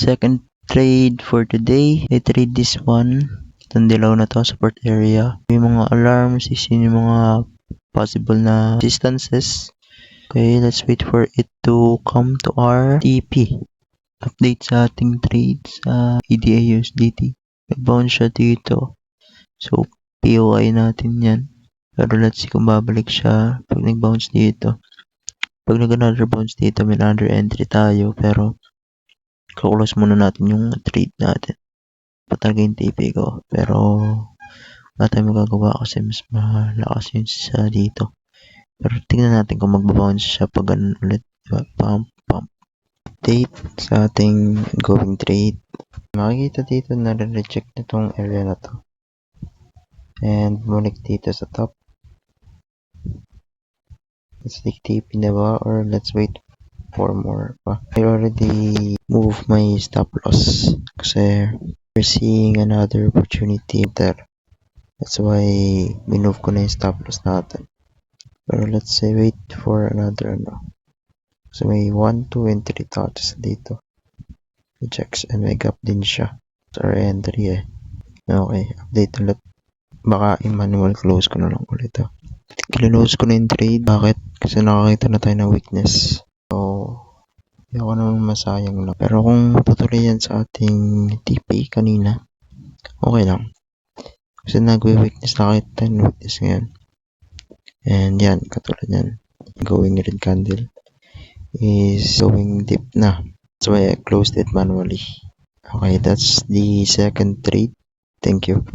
second trade for today. I trade this one. Itong dilaw na to, support area. Yung mga alarms, yung mga possible na resistances. Okay, let's wait for it to come to our TP. Update sa ating trade sa EDA USDT. Nag-bounce siya dito. So, POI natin yan. Pero let's see kung babalik siya pag nag-bounce dito. Pag nag-another bounce dito, may another entry tayo. Pero, close muna natin yung trade natin. Patalaga yung TP ko. Pero, wala tayong magagawa kasi mas malakas yun sa dito. Pero, tingnan natin kung mag-bounce siya pag ganun ulit. Diba? Pump. Update sa ating going trade. Makikita dito na reject na tong area na to. And, bumalik dito sa top. Let's take TP na ba or let's wait for more pa. I already moved my stop loss kasi we're seeing another opportunity there. That's why minove ko na yung stop loss natin. Pero let's say wait for another So may 1, 2, and 3 touches dito. Rejects and may gap din siya. Sa entry eh. Okay, update ulit. Baka i-manual close ko na lang ulit. Close ko na yung trade. Bakit? Kasi nakakita na tayo ng weakness. So, hindi ako naman masayang lang. Pero kung tutuloy yan sa ating TP kanina, okay lang. Kasi nagwe-weakness na kahit 10 weakness ngayon. And yan, katulad yan. Going red candle is going deep na. That's why I closed it manually. Okay, that's the second trade. Thank you.